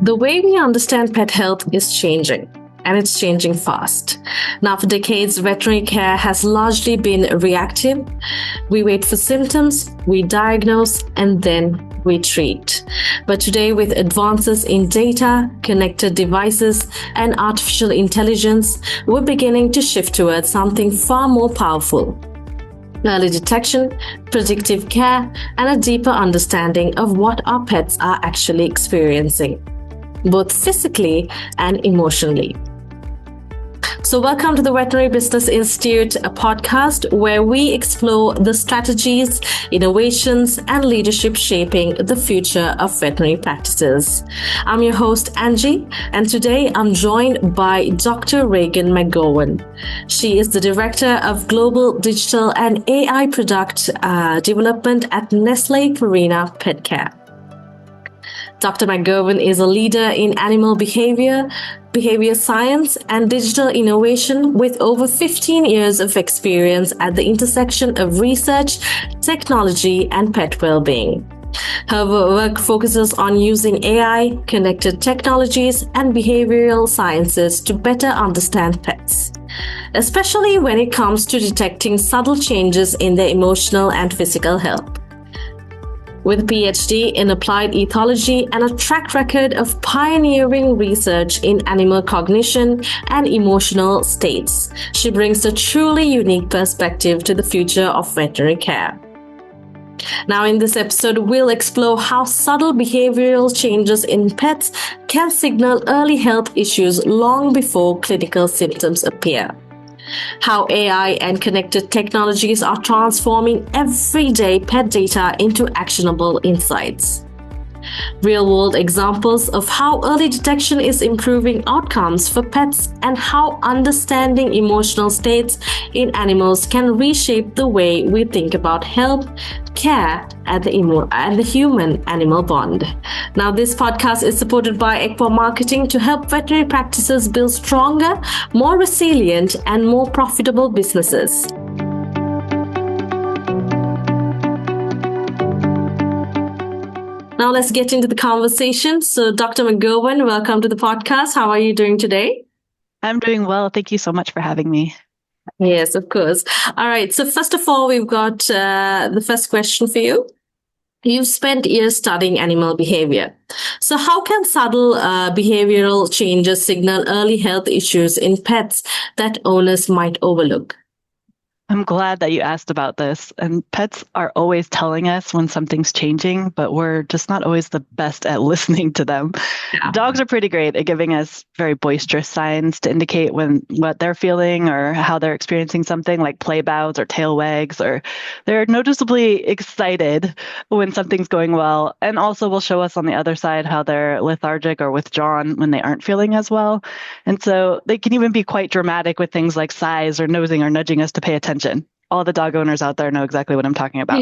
The way we understand pet health is changing, and it's changing fast. Now, for decades, veterinary care has largely been reactive. We wait for symptoms, we diagnose, and then we treat. But today, with advances in data, connected devices, and artificial intelligence, we're beginning to shift towards something far more powerful: early detection, predictive care, and a deeper understanding of what our pets are actually experiencing, both physically and emotionally. So welcome to the Veterinary Business Institute, a podcast where we explore the strategies, innovations, and leadership shaping the future of veterinary practices. I'm your host, Angie, and today I'm joined by Dr. Ragen McGowan. She is the Director of Global Digital and AI Product Development at Nestlé Purina Pet Care. Dr. McGowan is a leader in animal behavior science, and digital innovation with over 15 years of experience at the intersection of research, technology, and pet well-being. Her work focuses on using AI, connected technologies, and behavioral sciences to better understand pets, especially when it comes to detecting subtle changes in their emotional and physical health. With a PhD in applied ethology and a track record of pioneering research in animal cognition and emotional states, she brings a truly unique perspective to the future of veterinary care. Now, in this episode, we'll explore how subtle behavioral changes in pets can signal early health issues long before clinical symptoms appear. How AI and connected technologies are transforming everyday pet data into actionable insights. Real-world examples of how early detection is improving outcomes for pets, and how understanding emotional states in animals can reshape the way we think about health, care, and the human-animal bond. Now, this podcast is supported by Equa Marketing to help veterinary practices build stronger, more resilient, and more profitable businesses. Now let's get into the conversation. So Dr. McGowan, welcome to the podcast. How are you doing today? I'm doing well. Thank you so much for having me. Yes, of course. All right. So first of all, we've got the first question for you. You've spent years studying animal behavior. So how can subtle behavioral changes signal early health issues in pets that owners might overlook? I'm glad that you asked about this. And pets are always telling us when something's changing, but we're just not always the best at listening to them. Yeah. Dogs are pretty great at giving us very boisterous signs to indicate what they're feeling or how they're experiencing something, like play bows or tail wags, or they're noticeably excited when something's going well. And also will show us on the other side how they're lethargic or withdrawn when they aren't feeling as well. And so they can even be quite dramatic with things like sighs or nosing or nudging us to pay attention. All the dog owners out there know exactly what I'm talking about.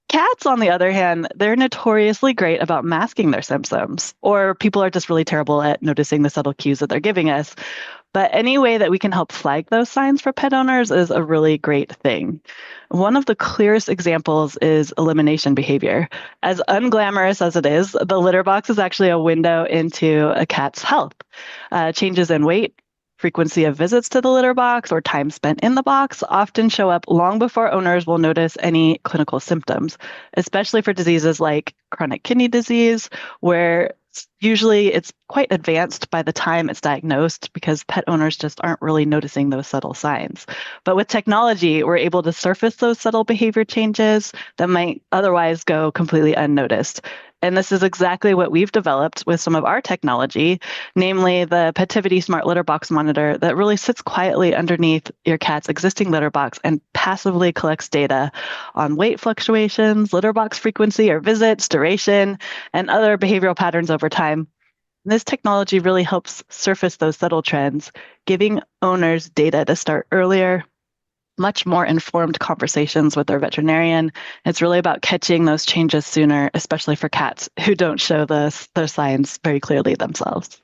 Cats, on the other hand, they're notoriously great about masking their symptoms, or people are just really terrible at noticing the subtle cues that they're giving us. But any way that we can help flag those signs for pet owners is a really great thing. One of the clearest examples is elimination behavior. As unglamorous as it is, the litter box is actually a window into a cat's health. Changes in weight, frequency of visits to the litter box, or time spent in the box often show up long before owners will notice any clinical symptoms, especially for diseases like chronic kidney disease, where usually it's quite advanced by the time it's diagnosed because pet owners just aren't really noticing those subtle signs. But with technology, we're able to surface those subtle behavior changes that might otherwise go completely unnoticed. And this is exactly what we've developed with some of our technology, namely the Petivity Smart Litter Box Monitor that really sits quietly underneath your cat's existing litter box and passively collects data on weight fluctuations, litter box frequency or visits, duration, and other behavioral patterns over time. And this technology really helps surface those subtle trends, giving owners data to start earlier, much more informed conversations with their veterinarian. It's really about catching those changes sooner, especially for cats who don't show those signs very clearly themselves.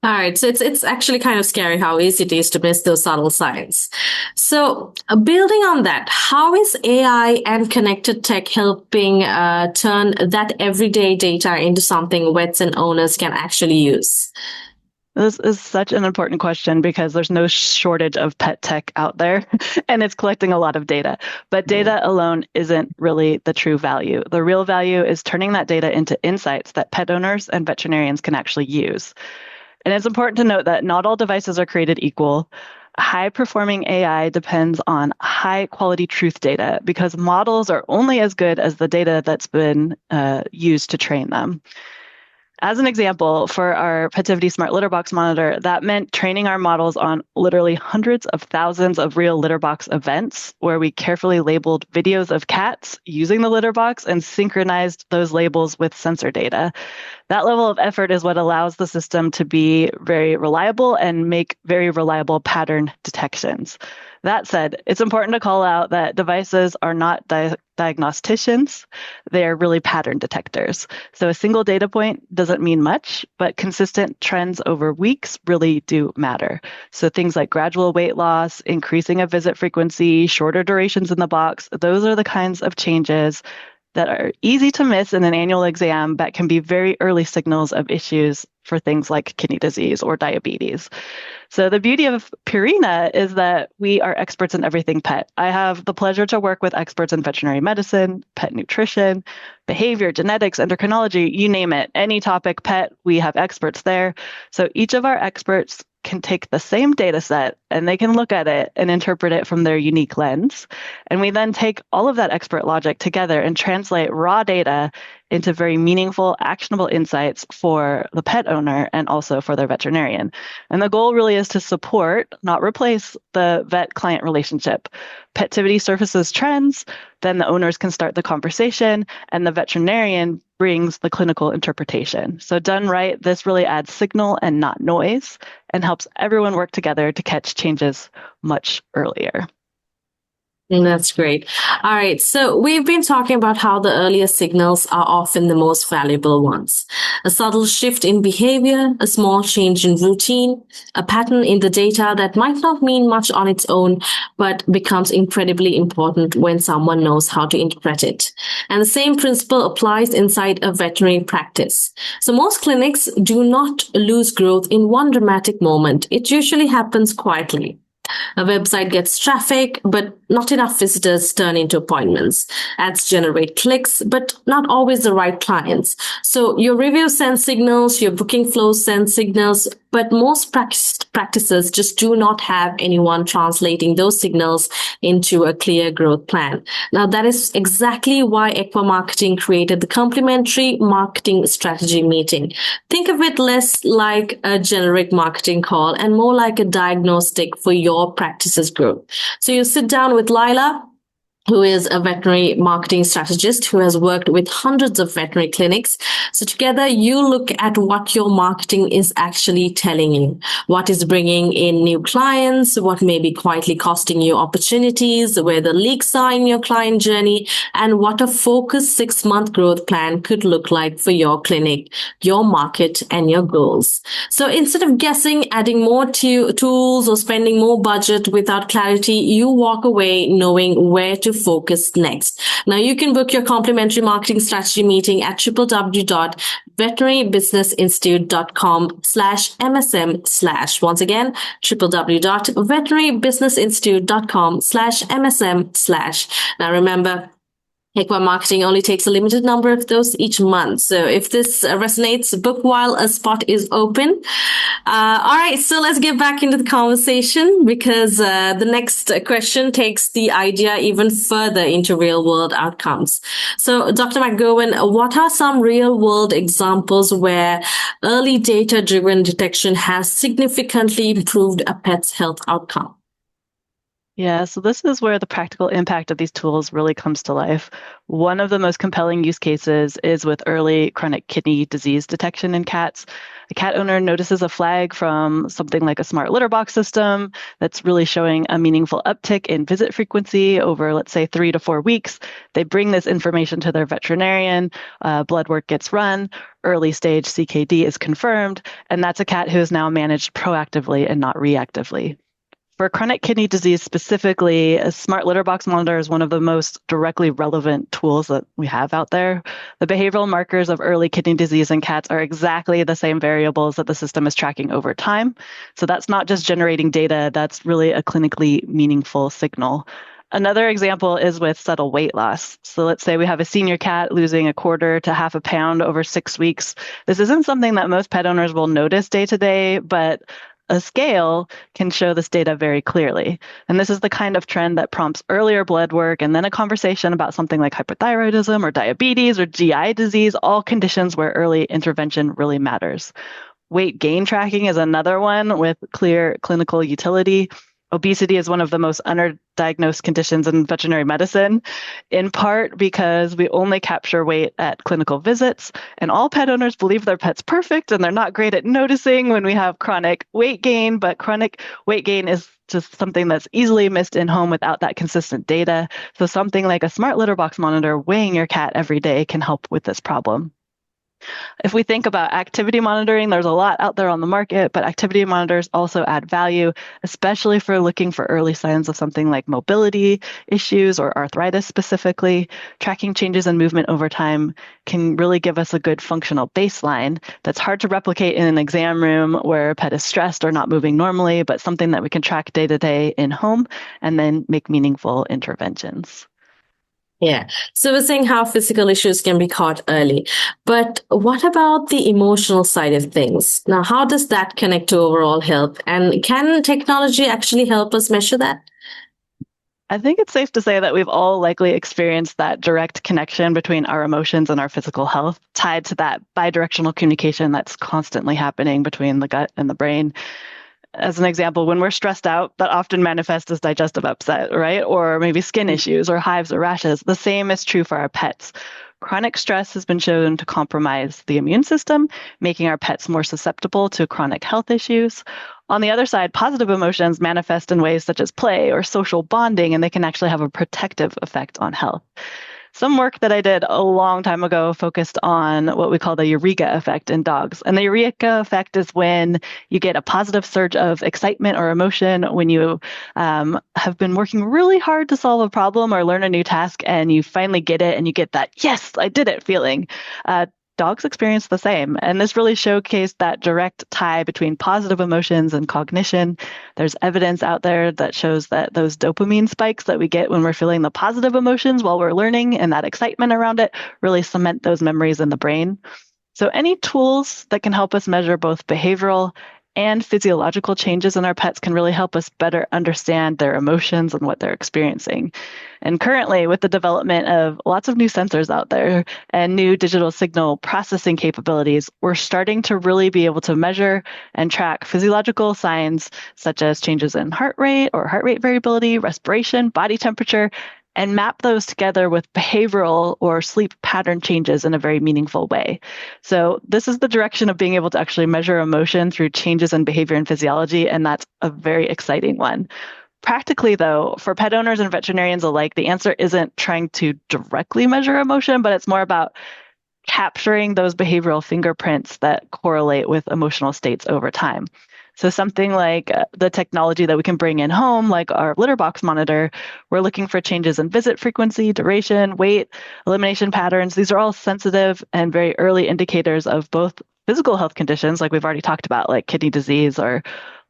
All right, so it's actually kind of scary how easy it is to miss those subtle signs. So, building on that, how is AI and connected tech helping turn that everyday data into something vets and owners can actually use? This is such an important question because there's no shortage of pet tech out there and it's collecting a lot of data. But data alone isn't really the true value. The real value is turning that data into insights that pet owners and veterinarians can actually use. And it's important to note that not all devices are created equal. High performing AI depends on high quality truth data because models are only as good as the data that's been used to train them. As an example, for our Petivity Smart Litter Box Monitor, that meant training our models on literally hundreds of thousands of real litter box events where we carefully labeled videos of cats using the litter box and synchronized those labels with sensor data. That level of effort is what allows the system to be very reliable and make very reliable pattern detections. That said, it's important to call out that devices are not diagnosticians. They are really pattern detectors. So a single data point doesn't mean much, but consistent trends over weeks really do matter. So things like gradual weight loss, increasing of visit frequency, shorter durations in the box, those are the kinds of changes that are easy to miss in an annual exam but can be very early signals of issues for things like kidney disease or diabetes. So the beauty of Purina is that we are experts in everything pet. I have the pleasure to work with experts in veterinary medicine, pet nutrition, behavior, genetics, endocrinology, you name it. Any topic pet, we have experts there. So each of our experts can take the same data set and they can look at it and interpret it from their unique lens. And we then take all of that expert logic together and translate raw data into very meaningful, actionable insights for the pet owner and also for their veterinarian. And the goal really is to support, not replace, the vet-client relationship. Petivity surfaces trends, then the owners can start the conversation, and the veterinarian brings the clinical interpretation. So done right, this really adds signal and not noise, and helps everyone work together to catch changes much earlier. That's great. All right. So we've been talking about how the earliest signals are often the most valuable ones. A subtle shift in behavior, a small change in routine, a pattern in the data that might not mean much on its own, but becomes incredibly important when someone knows how to interpret it. And the same principle applies inside a veterinary practice. So most clinics do not lose growth in one dramatic moment. It usually happens quietly. A website gets traffic, but not enough visitors turn into appointments. Ads generate clicks, but not always the right clients. So your review sends signals, your booking flows send signals, but most practices just do not have anyone translating those signals into a clear growth plan. Now, that is exactly why Equa Marketing created the complimentary marketing strategy meeting. Think of it less like a generic marketing call and more like a diagnostic for your practice's growth. So you sit down with Lila, who is a veterinary marketing strategist who has worked with hundreds of veterinary clinics. So together you look at what your marketing is actually telling you, what is bringing in new clients, what may be quietly costing you opportunities, where the leaks are in your client journey, and what a focused 6-month growth plan could look like for your clinic, your market, and your goals. So instead of guessing, adding more tools or spending more budget without clarity, you walk away knowing where to focus next. Now you can book your complimentary marketing strategy meeting at www.veterinarybusinessinstitute.com/MSM/ Once again, www.veterinarybusinessinstitute.com/MSM/. Now remember, Equa Marketing only takes a limited number of those each month. So if this resonates, book while a spot is open. All right, so let's get back into the conversation because the next question takes the idea even further into real-world outcomes. So, Dr. McGowan, what are some real-world examples where early data-driven detection has significantly improved a pet's health outcome? Yeah, so this is where the practical impact of these tools really comes to life. One of the most compelling use cases is with early chronic kidney disease detection in cats. A cat owner notices a flag from something like a smart litter box system that's really showing a meaningful uptick in visit frequency over, let's say, 3 to 4 weeks. They bring this information to their veterinarian, blood work gets run, early stage CKD is confirmed, and that's a cat who is now managed proactively and not reactively. For chronic kidney disease specifically, a smart litter box monitor is one of the most directly relevant tools that we have out there. The behavioral markers of early kidney disease in cats are exactly the same variables that the system is tracking over time. So that's not just generating data, that's really a clinically meaningful signal. Another example is with subtle weight loss. So let's say we have a senior cat losing 1/4 to half a pound over 6 weeks. This isn't something that most pet owners will notice day to day, but a scale can show this data very clearly. And this is the kind of trend that prompts earlier blood work and then a conversation about something like hyperthyroidism or diabetes or GI disease, all conditions where early intervention really matters. Weight gain tracking is another one with clear clinical utility. Obesity is one of the most underdiagnosed conditions in veterinary medicine, in part because we only capture weight at clinical visits, and all pet owners believe their pet's perfect and they're not great at noticing when we have chronic weight gain, but chronic weight gain is just something that's easily missed in home without that consistent data. So something like a smart litter box monitor weighing your cat every day can help with this problem. If we think about activity monitoring, there's a lot out there on the market, but activity monitors also add value, especially for looking for early signs of something like mobility issues or arthritis specifically. Tracking changes in movement over time can really give us a good functional baseline that's hard to replicate in an exam room where a pet is stressed or not moving normally, but something that we can track day to day in home and then make meaningful interventions. Yeah. So we're saying how physical issues can be caught early. But what about the emotional side of things? Now, how does that connect to overall health? And can technology actually help us measure that? I think it's safe to say that we've all likely experienced that direct connection between our emotions and our physical health, tied to that bidirectional communication that's constantly happening between the gut and the brain. As an example, when we're stressed out, that often manifests as digestive upset, right? Or maybe skin issues or hives or rashes. The same is true for our pets. Chronic stress has been shown to compromise the immune system, making our pets more susceptible to chronic health issues. On the other side, positive emotions manifest in ways such as play or social bonding, and they can actually have a protective effect on health. Some work that I did a long time ago focused on what we call the eureka effect in dogs. And the eureka effect is when you get a positive surge of excitement or emotion when you have been working really hard to solve a problem or learn a new task, and you finally get it and you get that, yes, I did it feeling. Dogs experience the same. And this really showcased that direct tie between positive emotions and cognition. There's evidence out there that shows that those dopamine spikes that we get when we're feeling the positive emotions while we're learning and that excitement around it really cement those memories in the brain. So any tools that can help us measure both behavioral and physiological changes in our pets can really help us better understand their emotions and what they're experiencing. And currently, with the development of lots of new sensors out there and new digital signal processing capabilities, we're starting to really be able to measure and track physiological signs such as changes in heart rate or heart rate variability, respiration, body temperature, and map those together with behavioral or sleep pattern changes in a very meaningful way. So this is the direction of being able to actually measure emotion through changes in behavior and physiology, and that's a very exciting one. Practically, though, for pet owners and veterinarians alike, the answer isn't trying to directly measure emotion, but it's more about capturing those behavioral fingerprints that correlate with emotional states over time. So something like the technology that we can bring in home, like our litter box monitor, we're looking for changes in visit frequency, duration, weight, elimination patterns. These are all sensitive and very early indicators of both physical health conditions, like we've already talked about, like kidney disease or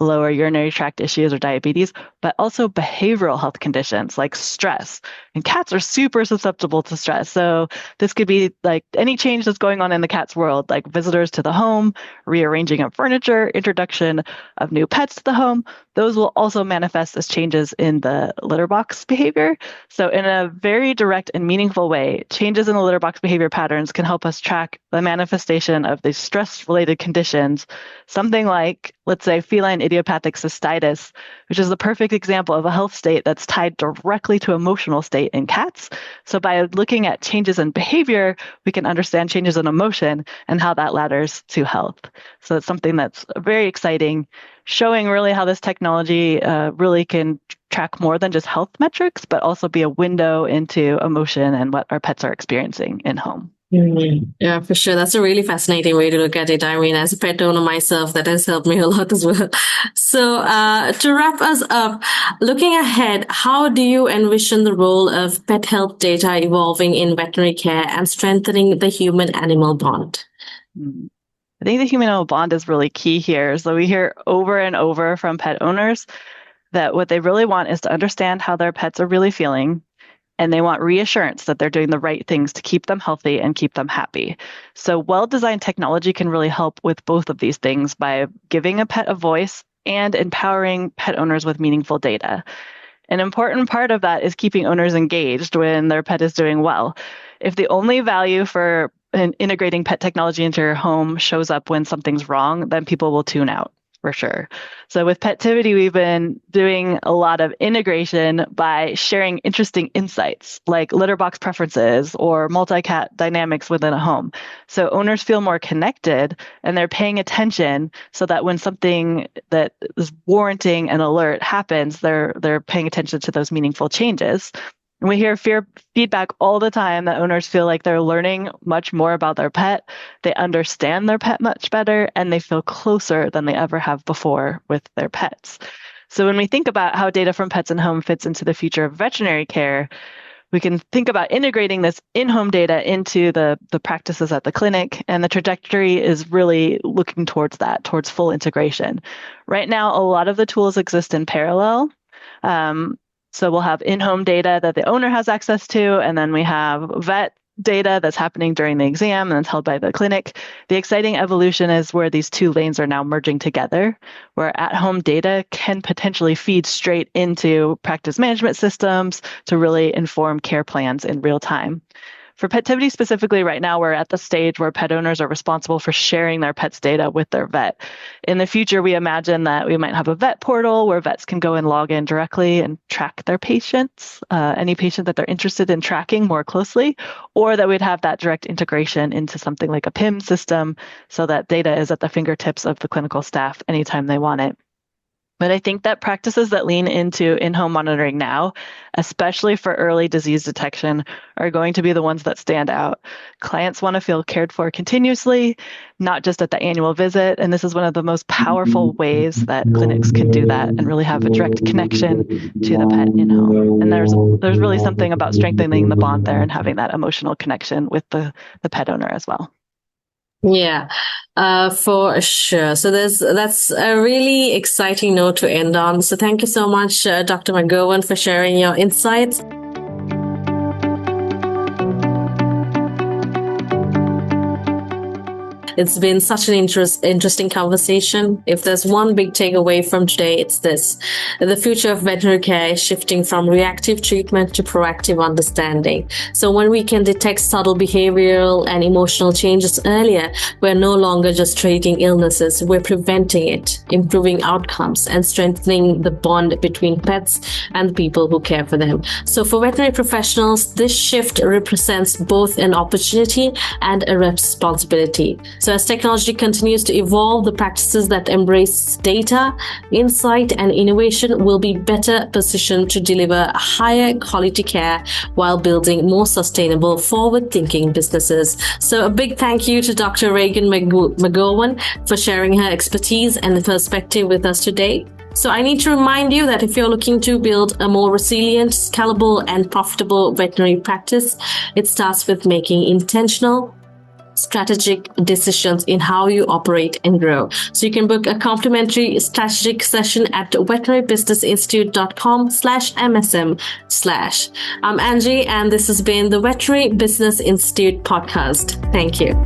lower urinary tract issues or diabetes, but also behavioral health conditions like stress. And cats are super susceptible to stress. So this could be like any change that's going on in the cat's world, like visitors to the home, rearranging of furniture, introduction of new pets to the home. those will also manifest as changes in the litter box behavior. So in a very direct and meaningful way, changes in the litter box behavior patterns can help us track the manifestation of these stress-related conditions, something like, let's say, feline idiopathic cystitis, which is the perfect example of a health state that's tied directly to emotional state in cats. So by looking at changes in behavior, we can understand changes in emotion and how that ladders to health. So it's something that's very exciting, showing really how this technology really can track more than just health metrics, but also be a window into emotion and what our pets are experiencing in home. Mm-hmm. Yeah, for sure. That's a really fascinating way to look at it. I mean, as a pet owner myself, that has helped me a lot as well. So to wrap us up, looking ahead, how do you envision the role of pet health data evolving in veterinary care and strengthening the human-animal bond? I think the human-animal bond is really key here. So we hear over and over from pet owners that what they really want is to understand how their pets are really feeling, and they want reassurance that they're doing the right things to keep them healthy and keep them happy. So well-designed technology can really help with both of these things by giving a pet a voice and empowering pet owners with meaningful data. An important part of that is keeping owners engaged when their pet is doing well. If the only value for integrating pet technology into your home shows up when something's wrong, then people will tune out. For sure. So with Petivity, we've been doing a lot of integration by sharing interesting insights like litter box preferences or multi-cat dynamics within a home. So owners feel more connected and they're paying attention so that when something that is warranting an alert happens, they're paying attention to those meaningful changes. And we hear feedback all the time that owners feel like they're learning much more about their pet, they understand their pet much better, and they feel closer than they ever have before with their pets. So when we think about how data from pets in home fits into the future of veterinary care, we can think about integrating this in-home data into the practices at the clinic, and the trajectory is really looking towards that, towards full integration. Right now, a lot of the tools exist in parallel. So we'll have in-home data that the owner has access to, and then we have vet data that's happening during the exam and it's held by the clinic. The exciting evolution is where these two lanes are now merging together, where at-home data can potentially feed straight into practice management systems to really inform care plans in real time. For Petivity specifically, right now, we're at the stage where pet owners are responsible for sharing their pet's data with their vet. In the future, we imagine that we might have a vet portal where vets can go and log in directly and track their patients, any patient that they're interested in tracking more closely, or that we'd have that direct integration into something like a PIM system so that data is at the fingertips of the clinical staff anytime they want it. But I think that practices that lean into in-home monitoring now, especially for early disease detection, are going to be the ones that stand out. Clients want to feel cared for continuously, not just at the annual visit. And this is one of the most powerful ways that clinics can do that and really have a direct connection to the pet in home. And there's really something about strengthening the bond there and having that emotional connection with the pet owner as well. Yeah, for sure. So that's a really exciting note to end on. So thank you so much, Dr. McGowan, for sharing your insights. It's been such an interesting conversation. If there's one big takeaway from today, it's this. The future of veterinary care is shifting from reactive treatment to proactive understanding. So when we can detect subtle behavioral and emotional changes earlier, we're no longer just treating illnesses, we're preventing it, improving outcomes, and strengthening the bond between pets and the people who care for them. So for veterinary professionals, this shift represents both an opportunity and a responsibility. So as technology continues to evolve, the practices that embrace data, insight, and innovation will be better positioned to deliver higher quality care while building more sustainable, forward-thinking businesses. So a big thank you to Dr. Ragen McGowan for sharing her expertise and perspective with us today. So I need to remind you that if you're looking to build a more resilient, scalable, and profitable veterinary practice, it starts with making intentional, strategic decisions in how you operate and grow. So you can book a complimentary strategic session at veterinarybusinessinstitute.com/MSM/. I'm Angie, and this has been the Veterinary Business Institute Podcast. Thank you.